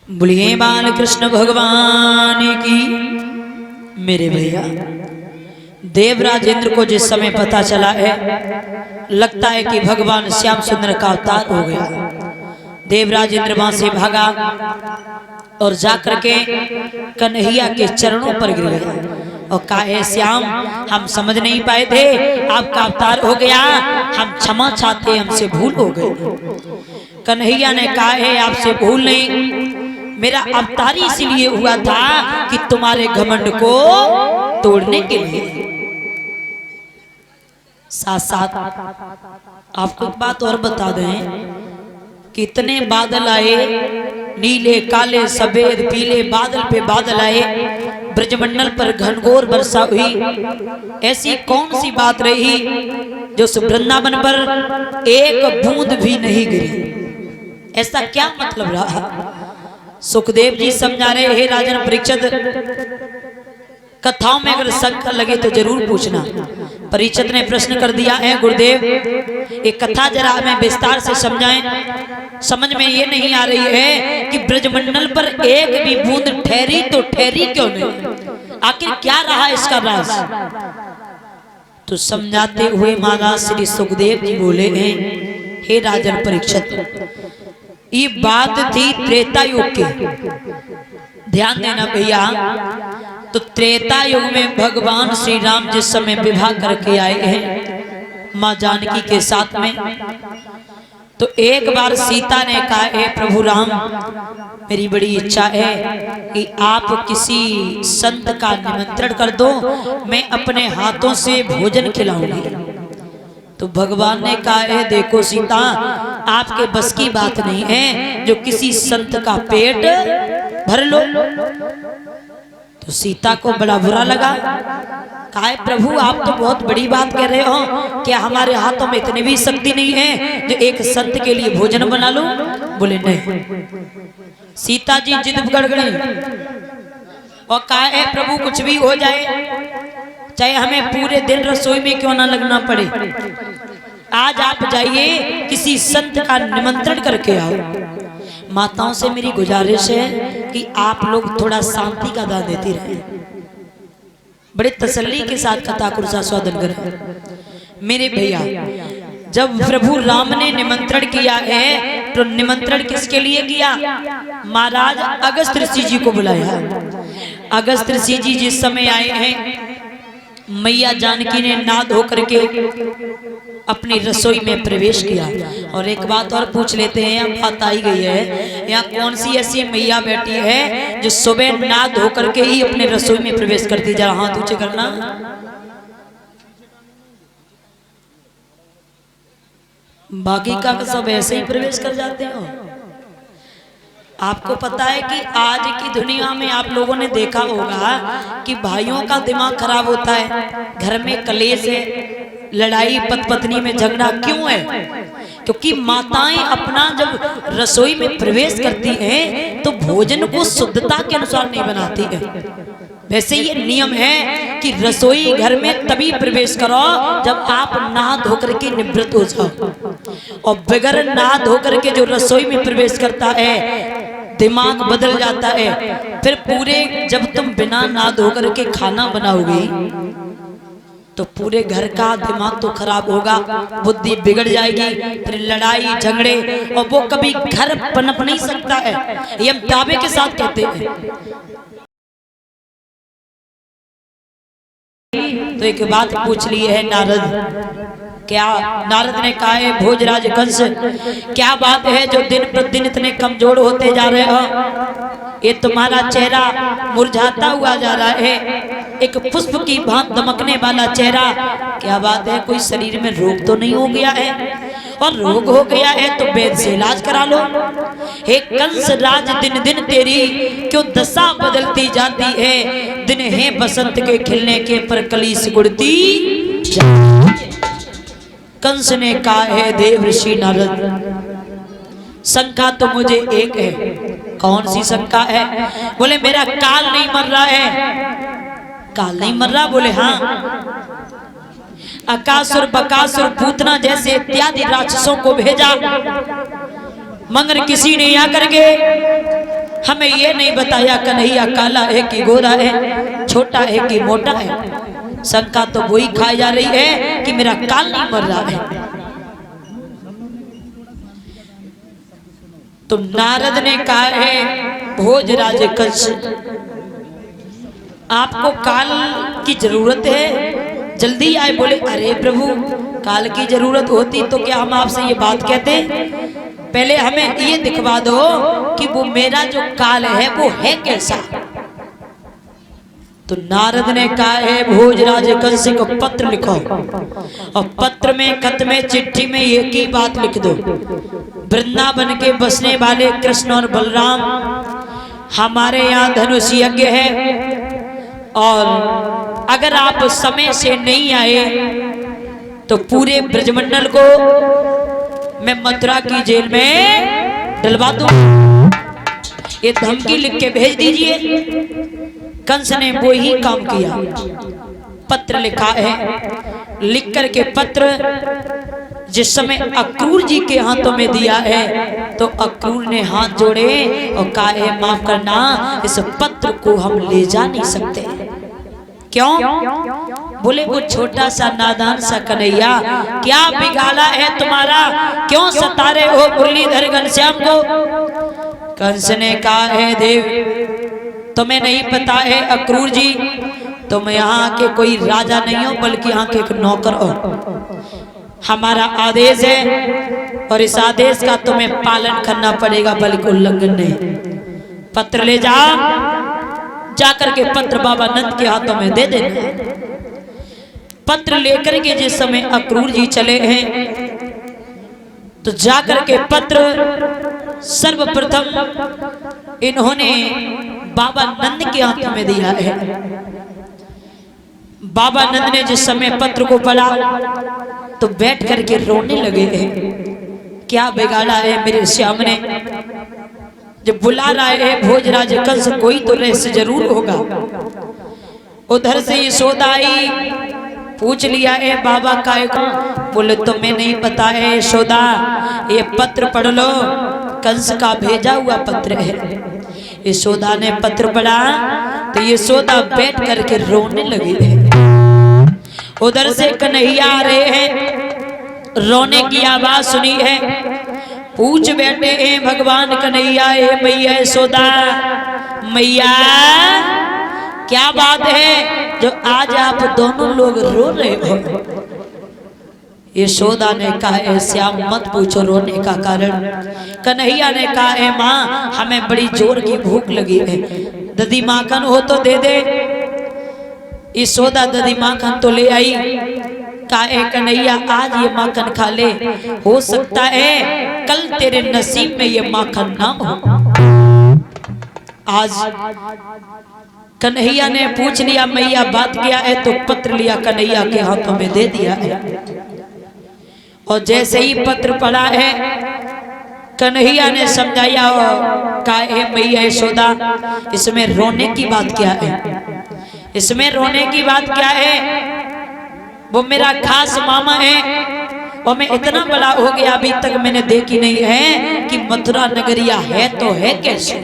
बोलिए बाल कृष्ण भगवान की। मेरे भैया देवराज इंद्र को जिस समय पता चला है, लगता है कि भगवान श्याम सुंदर का अवतार हो गया। देवराज इंद्र वहां से भागा और जाकर के कन्हैया के चरणों पर गिर गया और कहा, है श्याम, हम समझ नहीं पाए थे, आपका अवतार हो गया, हम क्षमा चाहते, हमसे भूल हो गई। कन्हैया ने कहा, है आपसे भूल नहीं, मेरा अवतार इसलिए हुआ था कि तुम्हारे घमंड को तोड़ने के लिए। साथ साथ आपको एक बात और बता दें, कितने बादल आए, नीले काले सफेद पीले बादल पे बादल आए, ब्रजमंडल पर घनघोर वर्षा हुई। ऐसी कौन सी बात रही जो वृंदावन पर एक बूंद भी नहीं गिरी? ऐसा क्या मतलब रहा? सुखदेव जी समझा रहे, हे राजन परीक्षित, कथाओं में अगर शंका लगे तो जरूर पूछना। परीक्षित ने प्रश्न कर दिया है, गुरुदेव एक कथा जरा हमें विस्तार से समझाएं। समझ में ये नहीं आ रही है कि ब्रजमंडल पर एक भी बूंद ठहरी तो ठहरी क्यों नहीं? आखिर क्या रहा इसका राज? तो समझाते हुए महाराज श्री सुखदेव जी बोले हैं, हे राजन परीक्षित, ये बात थी त्रेता युग की। ध्यान देना भैया, तो त्रेता युग में भगवान श्री राम जिस समय विवाह करके आए हैं माँ जानकी के साथ में, तो एक बार सीता ने कहा, है प्रभु राम, मेरी बड़ी इच्छा है कि आप किसी संत का निमंत्रण कर दो, मैं अपने हाथों से भोजन खिलाऊंगी। तो भगवान ने कहा, है देखो सीता, आपके बस की बात नहीं है जो किसी संत का पेट भर लो। तो सीता को बड़ा बुरा लगा। कहा, है प्रभु आप तो बहुत बड़ी बात कह रहे हो, क्या हमारे हाथों में इतनी भी शक्ति नहीं है जो एक संत के लिए भोजन बना लो? बोले नहीं। सीता जी जिद पकड़ गई और कहा, है प्रभु कुछ भी हो जाए, चाहे हमें पूरे दिन रसोई में क्यों ना लगना पड़े, आज आप जाइए किसी संत का निमंत्रण करके आओ। माताओं से मेरी गुजारिश है कि आप लोग थोड़ा शांति का दान देती रहे, बड़े तसल्ली के साथ कथा को स्वादन करें। मेरे भैया जब प्रभु राम ने निमंत्रण किया है तो निमंत्रण किसके लिए किया? महाराज अगस्त्य ऋषि जी को बुलाया। अगस्त्य ऋषि जी जिस समय आए हैं, मैया जानकी ने नहा धो करके अपनी रसोई में प्रवेश किया। और एक बात और पूछ लेते हैं, अब बात आई गई है, यहाँ कौन सी ऐसी मैया बैठी है जो सुबह नहा धो करके ही अपने रसोई में प्रवेश करती? जरा हाथ ऊंचे करना। बाकी का सब ऐसे ही प्रवेश कर जाते हो। आपको पता है कि आज की दुनिया में आप लोगों ने देखा होगा कि भाइयों का दिमाग खराब होता है, घर में कलेश है, लड़ाई पति पत्नी में झगड़ा क्यों है? क्योंकि माताएं अपना जब रसोई में प्रवेश करती हैं तो भोजन को शुद्धता के अनुसार नहीं बनाती है। वैसे ये नियम है कि रसोई घर में तभी प्रवेश करो जब आप नहा धोकर के निवृत्त हो जाओ, और बगैर नहा धोकर के जो रसोई में प्रवेश करता है दिमाग बदल जाता है। फिर पूरे जब तुम बिना नहा धोकर के खाना बनाओगे तो पूरे घर का दिमाग तो खराब होगा, बुद्धि बिगड़ जाएगी, फिर लड़ाई झगड़े, और वो कभी घर पनप नहीं सकता है, ये हम दावे के साथ कहते हैं। तो एक बात पूछ ली है नारद। क्या? नारद ने कहा है, भोजराज कंस, क्या बात है जो दिन प्रतिदिन इतने कमजोर होते जा रहे हो? ये तुम्हारा चेहरा मुरझाता हुआ जा रहा है, एक पुष्प की भांत दमकने वाला चेहरा। क्या बात है, कोई शरीर में रोग तो नहीं हो गया है? और रोग हो गया है तो वैद्य से इलाज करा लो। हे कंस राज, दिन दिन तेरी क्यों दशा बदलती जाती है? दिन है बसंत के खिलने के पर कली सिकुड़ती। कंस ने कहा है, देव ऋषि नारद, शंका तो मुझे एक है। कौन सी शंका है? बोले मेरा काल नहीं मर रहा है। काल नहीं मर रहा? बोले हाँ। अकासुर बकासुर पूतना जैसे इत्यादि राक्षसों को भेजा, मगर किसी ने आकर के हमें ये नहीं बताया कन्हैया काला है कि गोरा है, छोटा है कि मोटा है। शंका तो वही खाई जा रही है कि मेरा काल नहीं मर रहा है। तो नारद ने कहा है भोजराज कंस, आपको काल की जरूरत है, जल्दी आए। बोले अरे प्रभु, काल की जरूरत होती तो क्या हम आपसे ये बात कहते? पहले हमें ये दिखवा दो कि वो मेरा जो काल है वो है कैसा। तो नारद ने कहा है भोजराज कंस को पत्र लिखो, और पत्र में, खत में, चिट्ठी में एक ही बात लिख दो, वृंदावन के बसने वाले कृष्ण और बलराम हमारे यहाँ धनुष यज्ञ है, और अगर आप समय से नहीं आए तो पूरे ब्रजमंडल को मैं मथुरा की जेल में डलवा दूं। ये धमकी लिख के भेज दीजिए। कंस ने वो ही काम किया, पत्र लिखा है। लिख करके पत्र जिस समय अक्रूर जी के हाथों में दिया है तो अक्रूर ने हाथ जोड़े और कहा है माफ करना, इस पत्र को हम ले जा नहीं सकते। क्यों? बोले वो छोटा सा नादान सा कन्हैया क्या बिगाड़ा है तुम्हारा, क्यों सता रहे हो मुरलीधर घनश्याम को? कंस ने कहा है देव, तुम्हें नहीं पता है अक्रूर जी, तुम यहाँ के कोई राजा नहीं हो बल्कि यहाँ के एक नौकर हो। हमारा आदेश है और इस आदेश का तुम्हें पालन करना पड़ेगा, बल्कि उल्लंघन नहीं। पत्र ले जाकर के पत्र बाबा नंद के हाथों में दे देना। पत्र लेकर के जिस समय अक्रूर जी चले हैं तो जाकर के पत्र सर्वप्रथम इन्होंने बाबा नंद के हाथों में दिया है। बाबा नंद ने जिस समय पत्र को पढ़ा तो बैठ करके रोने लगे हैं। क्या बिगाड़ा है मेरे श्याम ने, जब बुला रहा है भोजराज कंस, कोई तो रहस्य जरूर होगा। उधर से यशोदा आई, पूछ लिया है बाबा का। बोले तुम्हें नहीं पता है यशोदा, ये पत्र पढ़ लो, कंस का भेजा हुआ पत्र है। यशोदा ने पत्र पढ़ा तो यशोदा बैठ करके रोने लगी है। उधर से कन्हैया आ रहे हैं, रोने की आवाज सुनी है, पूछ बैठे हैं भगवान कन्हैया है मैया यशोदा, मैया क्या बात है जो आज आप दोनों लोग रो रहे हो? यशोदा ने कहा है श्याम मत पूछो रोने का कारण। कन्हैया ने कहा है माँ हमें बड़ी जोर की भूख लगी है, दधी माखन हो तो दे दे। यशोदा दधी माखन तो ले आई। कहा है कन्हैया आज ये माखन खा ले, हो सकता है कल तेरे नसीब में ये माखन ना हो। आज कन्हैया ने पूछ लिया मैया बात क्या है, तो पत्र लिया कन्हैया के हाथों में दे दिया है। और जैसे ही पत्र पढ़ा है कन्हैया ने समझाया और कहा है मैया यशोदा इसमें रोने की बात क्या है, इसमें रोने की बात क्या है? वो मेरा खास मामा है और मैं इतना बड़ा हो गया अभी तक मैंने देखी नहीं है कि मथुरा नगरिया है तो है कैसे।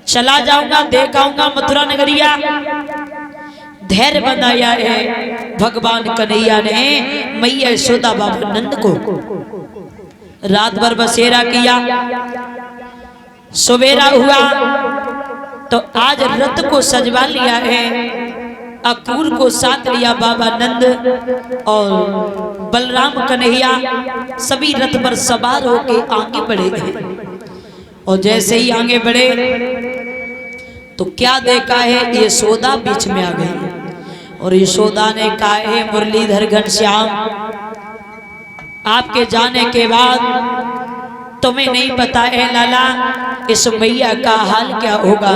चला जाऊंगा देख आऊंगा मथुरा नगरिया। धैर्य बनाया है भगवान कन्हैया ने मैया यशोदा बाबा नंद को। रात भर बसेरा किया, सवेरा हुआ तो आज रथ को सजवा लिया है। अक्रूर को साथ लिया बाबा नंद और बलराम कन्हैया सभी रथ पर सवार होके आगे बढ़े हैं। और जैसे ही आगे बढ़े तो क्या देखा है यशोदा बीच में आ गई और यशोदा ने कहा है मुरलीधर घनश्याम आपके जाने के बाद तुम्हें नहीं पता है लाला इस मैया का हाल क्या होगा।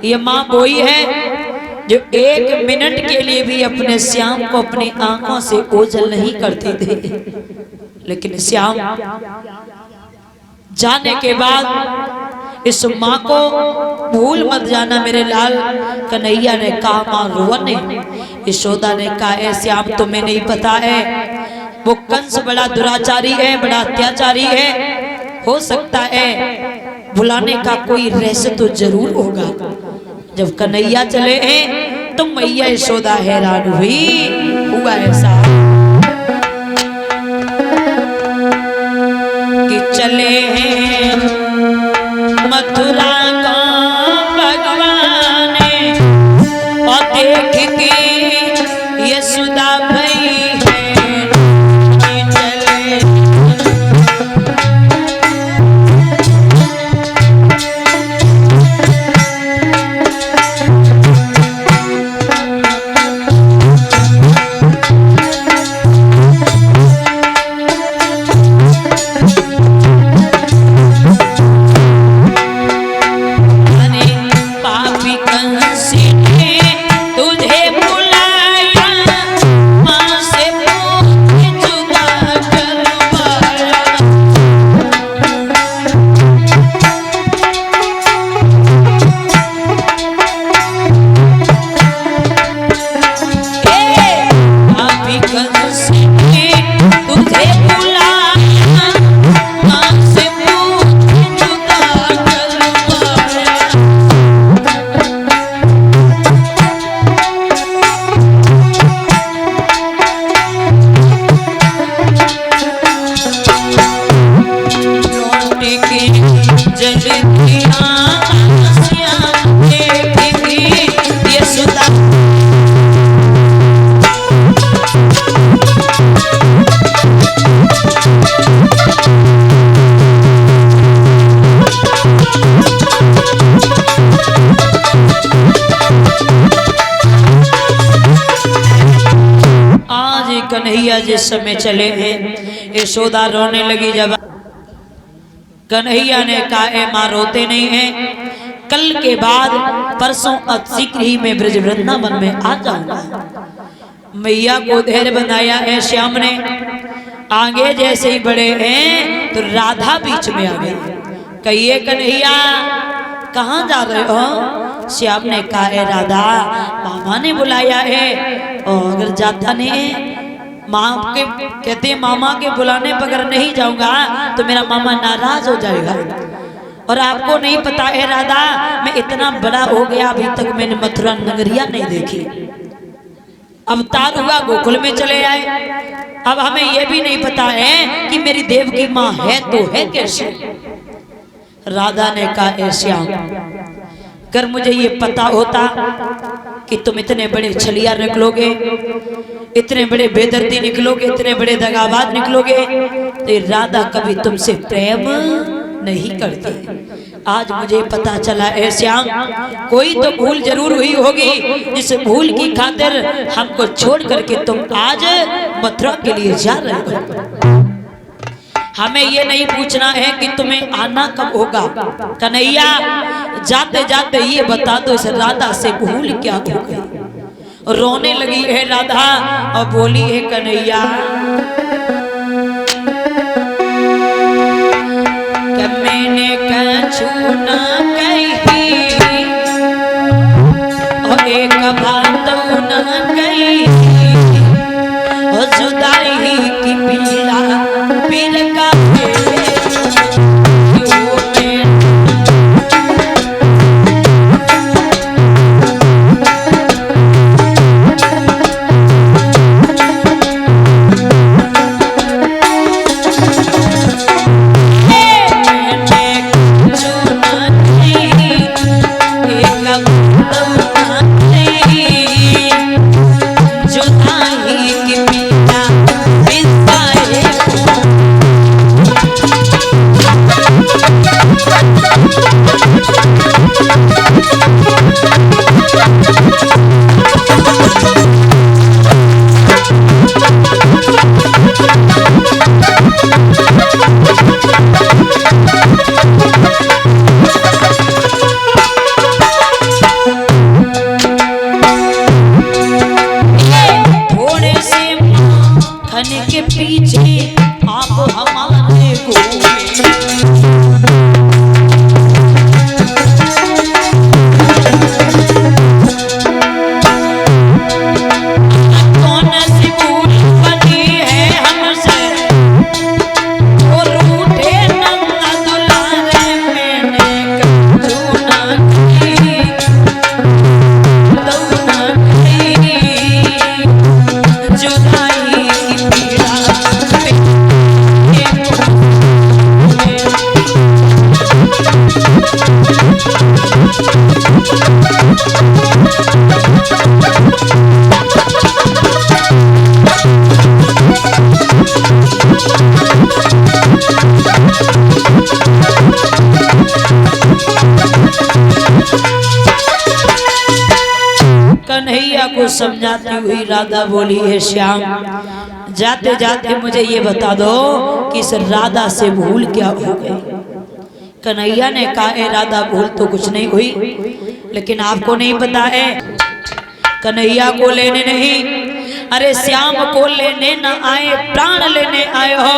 ये माँ वही है जो एक मिनट के लिए भी अपने श्याम को अपनी आंखों से ओझल नहीं करती थी, लेकिन श्याम जाने के बाद इस माँ को भूल मत जाना मेरे लाल। कन्हैया ने कहा माँ रोने। यशोदा ने कहा है श्याम तुम्हें नहीं पता है वो कंस बड़ा दुराचारी है, बड़ा अत्याचारी है। हो सकता है भुलाने का कोई रहस्य तो जरूर होगा। जब कन्हैया चले हैं तो मैया यशोदा हैरान हुई। हुआ ऐसा कि चले हैं मथुरा का भगवान और देख के यशोदा भई कन्हैया जिस समय चले हैं यशोदा रोने लगी। जब कन्हैया ने कहा ए माँ रोते नहीं हैं, कल के बाद परसों शीघ्र ही मैं ब्रज वृंदावन में आ जाऊंगा। मैया को धैर्य बनाया है श्याम ने। आगे जैसे ही बड़े हैं तो राधा बीच में आ गई। कहिए कन्हैया कहाँ जा रहे हो? श्याम ने कहा है राधा मामा ने बुलाया है और अगर जाता नहीं माँ के कहते हैं मामा के बुलाने पर अगर नहीं जाऊंगा तो मेरा मामा नाराज हो जाएगा। और आपको नहीं पता है राधा मैं इतना बड़ा हो गया अभी तक मैंने मथुरा नगरिया नहीं देखी। अवतार हुआ गोकुल में चले आए, अब हमें यह भी नहीं पता है कि मेरी देव की माँ है तो है कैसे। राधा ने कहा श्याम कर मुझे ये पता होता कि तुम इतने बड़े छलिया निकलोगे, इतने बड़े बेदर्दी निकलोगे, इतने बड़े दगाबाज निकलोगे तो राधा कभी तुमसे प्रेम नहीं करती। आज मुझे पता चला है श्याम कोई तो भूल जरूर हुई होगी जिस भूल की खातिर हमको छोड़ करके तुम आज मथुरा के लिए जा रहे हो। हमें ये नहीं पूछना है कि तुम्हें आना कब होगा। कन्हैया जाते जाते ये बता दो इस राधा से भूल क्या हो गई। रोने लगी है राधा और बोली है कन्हैया कि मैंने कछु ना कही और एक बात ना कही और जुदाई की पीड़ा पीर का समझाती हुई राधा बोली, है श्याम जाते जाते मुझे ये बता दो कि इस राधा से भूल क्या हो गई। कन्हैया ने कहा, है राधा भूल तो कुछ नहीं हुई, लेकिन आपको नहीं पता है कन्हैया को लेने नहीं, अरे श्याम को लेने न आए, प्राण लेने आए हो,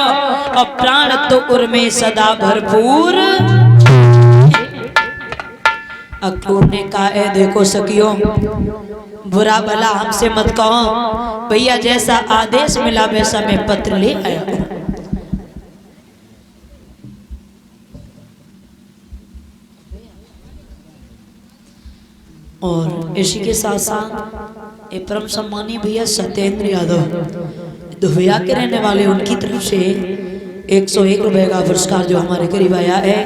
और प्राण तो उर्मे सदा भरपूर। अक्रूर ने कहा, है देखो सखियों, बुरा भला हमसे मत कहो, भैया जैसा आदेश मिला वैसा मैं पत्र ले आया हूं। और इसी के साथ साथ ये परम सम्मानीय भैया सत्येंद्र यादव दुबिया के रहने वाले, उनकी तरफ से 101 रुपए का पुरस्कार जो हमारे करीब आया है,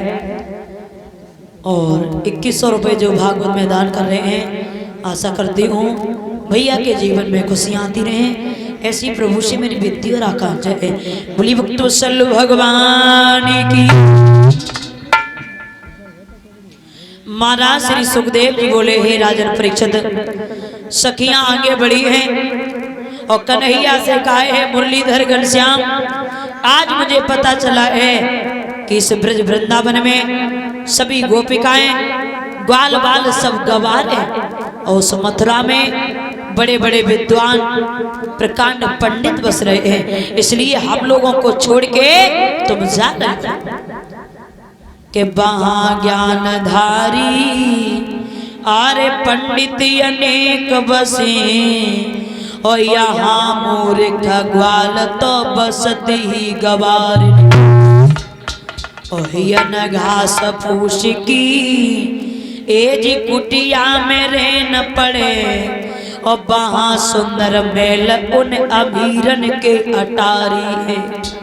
और 2100 रुपए जो भागवत में दान कर रहे हैं। आशा करती हूँ भैया के जीवन में खुशियाँ आती रहें, ऐसी प्रभु से मेरी विनती और आकांक्षा है। बोली भक्त वत्सल भगवान की। महाराज श्री सुखदेव जी बोले, हे राजन परीक्षित, सखियां आगे बढ़ी हैं और कन्हैया से कहा है, मुरलीधर घनश्याम आज मुझे पता चला है कि इस ब्रज वृंदावन में सभी गोपिकाएं ग्वाल बाल सब गवार है, और उस मथुरा में बड़े बड़े विद्वान प्रकांड पंडित बस रहे हैं, इसलिए हम लोगों को छोड़ के तुम जा रहे के वहाँ ज्ञानधारी आरे पंडित अनेक बसे, और यहाँ मूर्ख ग्वाल तो बसती ही गवार, और घास फूस की एज कुटिया में रहन पड़े, और वहाँ सुंदर मेल उन अमीरन के अटारी है।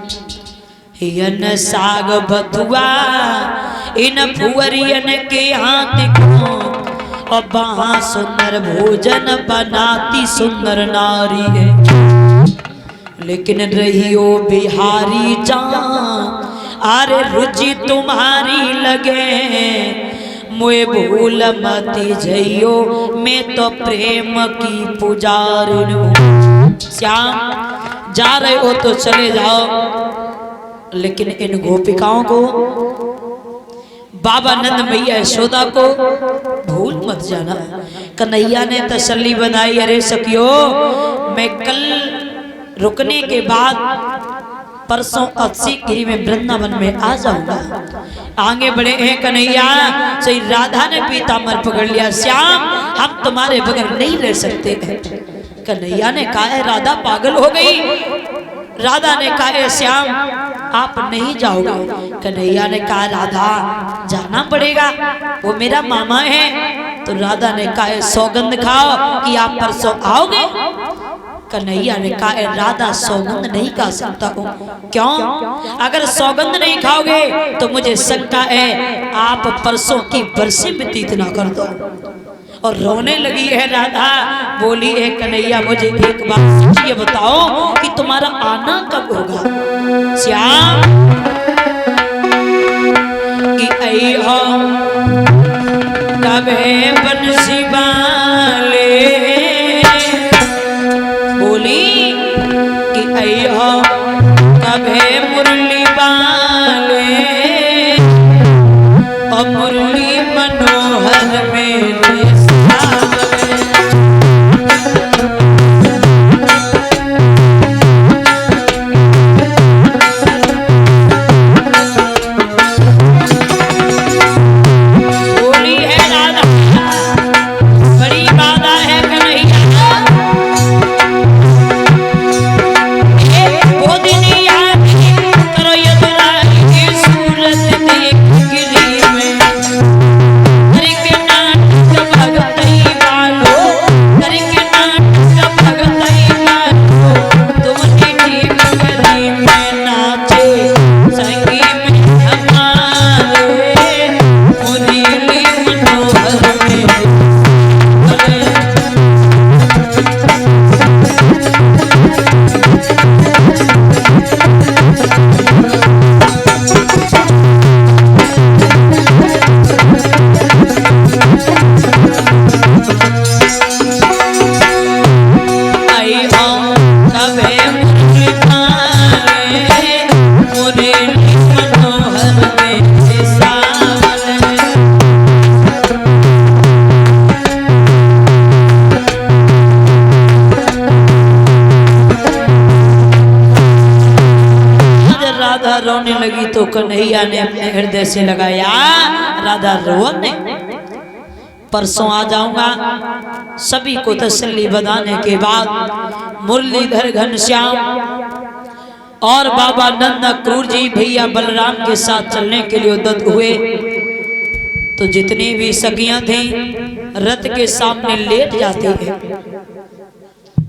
हियन साग बथुआ इन फुअरियन के हाथ को, और वहाँ सुंदर भोजन बनाती सुंदर नारी है। लेकिन रहियो बिहारी जान आरे रुचि तुम्हारी लगे, मुए भूल मती जइयो मैं तो प्रेम की पुजारिन हूँ। श्याम जा रहे हो तो चले जाओ, लेकिन इन गोपिकाओं को, बाबा नंद मैया यशोदा को भूल मत जाना। कन्हैया ने तसल्ली बनाई, अरे सखियो मैं कल रुकने के बाद परसों 80 गिरी में वृंदावन में आ जाऊंगा। आगे बढ़े हैं कन्हैया, सही राधा ने पीताम्बर पकड़ लिया, श्याम हम तुम्हारे बगैर नहीं रह सकते हैं। कन्हैया ने कहा, है राधा पागल हो गई। राधा ने कहा, है श्याम आप नहीं जाओगे। कन्हैया ने कहा, राधा जाना पड़ेगा, वो मेरा मामा है। तो राधा ने कहा, सौगंध खाओ कि आप परसों आओगे। कन्हैया ने कहा, राधा सौगंध नहीं खा सकता हूँ। क्यों? अगर सौगंध नहीं खाओगे तो मुझे शंका है आप परसों की बरसी व्यतीत ना कर दो। और रोने लगी है राधा। बोली है, कन्हैया मुझे एक बात ये बताओ कि तुम्हारा आना कब होगा। श्याम कि आई हो कब है बंसी वाले, बोली कि आई हो कब है मुरली वाले, और मुरली मनोहर में रोने लगी तो कन्हैया ने अपने हृदय से लगाया, राधा रो नहीं, परसों आ जाऊंगा। सभी को तसल्ली बताने के बाद मुरलीधर घनश्याम और बाबा नंद क्रूर जी भैया बलराम के साथ चलने के लिए उद्यत हुए। तो जितनी भी सखियां थी रथ के सामने लेट जाती है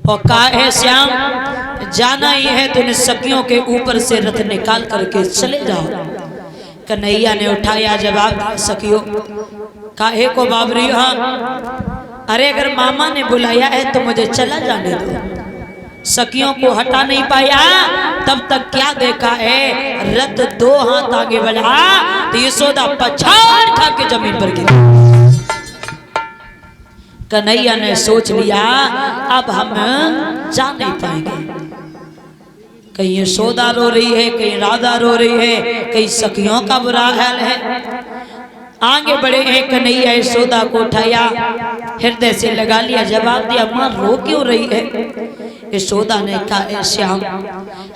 और कहा है श्याम जाना ही है तो इन सखियों के ऊपर से रथ निकाल करके चले जाओ। कन्हैया ने उठाया जवाब, सखियों काहे को बाबरी, हाँ अरे अगर मामा ने बुलाया है तो मुझे चला जाने दो। सखियों को हटा नहीं पाया, तब तक क्या देखा है, रथ 2 हाथ आगे बढ़ा तो यशोदा पछाड़ खा के जमीन पर गिरी। कन्हैया ने सोच लिया अब हम जा नहीं पाएंगे। कहीं यशोदा रो रही है, कहीं राधा रो रही है, कहीं सखियों का बुरा हाल है। आगे बढ़े हैं, कन्हैया यशोदा को उठाया, हृदय से लगा लिया, जवाब दिया मां रो क्यों रही है। यशोदा ने कहा श्याम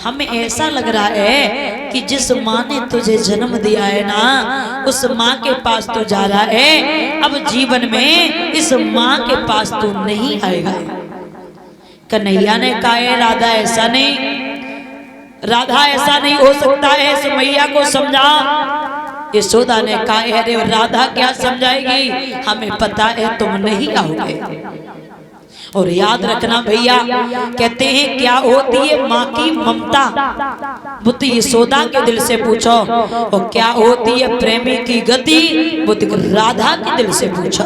हमें ऐसा लग रहा है कि जिस माँ ने तुझे जन्म दिया है ना उस माँ के पास तू जा रहा है, अब जीवन में इस माँ के पास तू नहीं आएगा। कन्हैया ने कहा राधा ऐसा नहीं, राधा ऐसा नहीं हो सकता है, इस मैया को समझा। यशोदा ने कहा अरे राधा क्या समझाएगी, हमें पता है तुम नहीं आओगे। और याद रखना भैया, कहते हैं क्या होती है माँ की ममता, बुद्ध यशोदा के दिल से पूछो, और क्या होती है प्रेमी की गति, बुद्ध राधा के दिल से पूछो।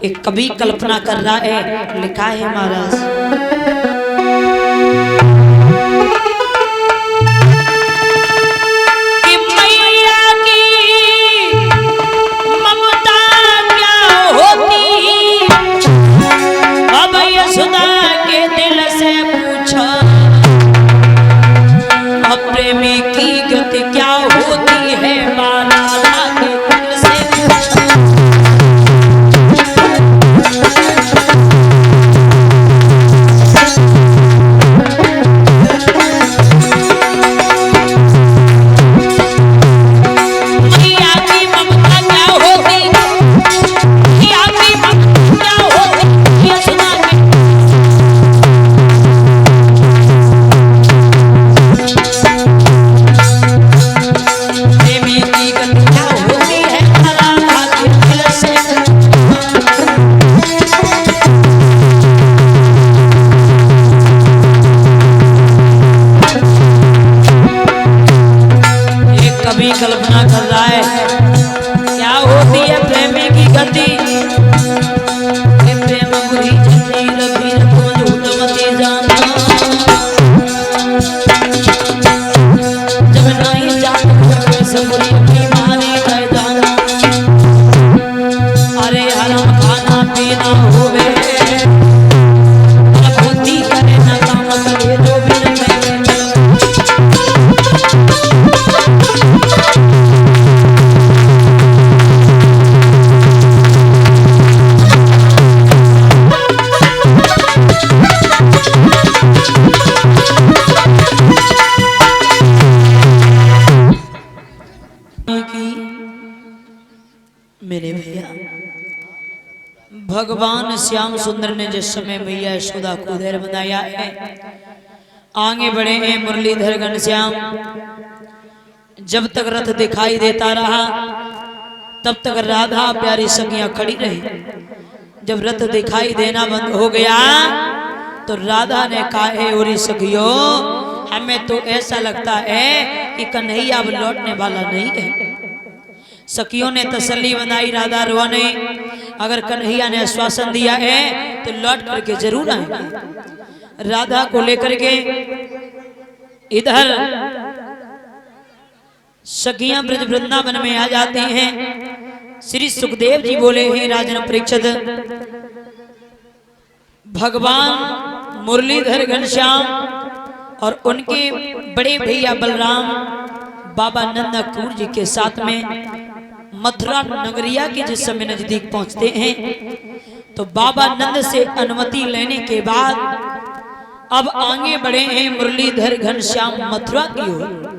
एक कवि कल्पना कर रहा है, लिखा है महाराज प्रेमी की गति क्या होती है, राधा के दिल से मैया की ममता क्या होती, मैया की ममता क्या होती, यशोदा कल्पना कर रहा है, क्या होती है प्रेमी की गति, प्रेम बुरी जंजीर फिर को झूठ मती जाना, जब नहीं जाते सब बुरी बीमारी रह जाना, अरे हराम खाना पीना होवे बुद्धि करे ना काम करे जो भी नहीं मेरे भैया। भगवान श्याम सुंदर ने जिस समय मैया यशोदा को धैर्य बनाया है, आगे बढ़े हैं मुरलीधर घनश्याम। जब तक रथ दिखाई देता रहा तब तक राधा प्यारी सखियां खड़ी रही। जब रथ दिखाई देना बंद हो गया तो राधा ने कहा है और सखियों हमें तो ऐसा लगता है कि कन्हैया अब लौटने वाला नहीं है। सखियों ने तसल्ली बनाई, राधा रो नहीं, अगर कन्हैया ने आश्वासन दिया है तो लौट करके जरूर आएंगे। राधा को लेकर के इधर सखियां ब्रज वृंदावन में आ जाती हैं। श्री सुखदेव जी बोले हैं राजन परीक्षित, भगवान मुरलीधर घनश्याम और उनके बड़े भैया बलराम बाबा नंद क्रूर जी के साथ में मथुरा नगरिया के जिस समय नजदीक पहुंचते हैं तो बाबा नंद से अनुमति लेने के बाद अब आगे बढ़े हैं मुरलीधर घनश्याम मथुरा की ओर।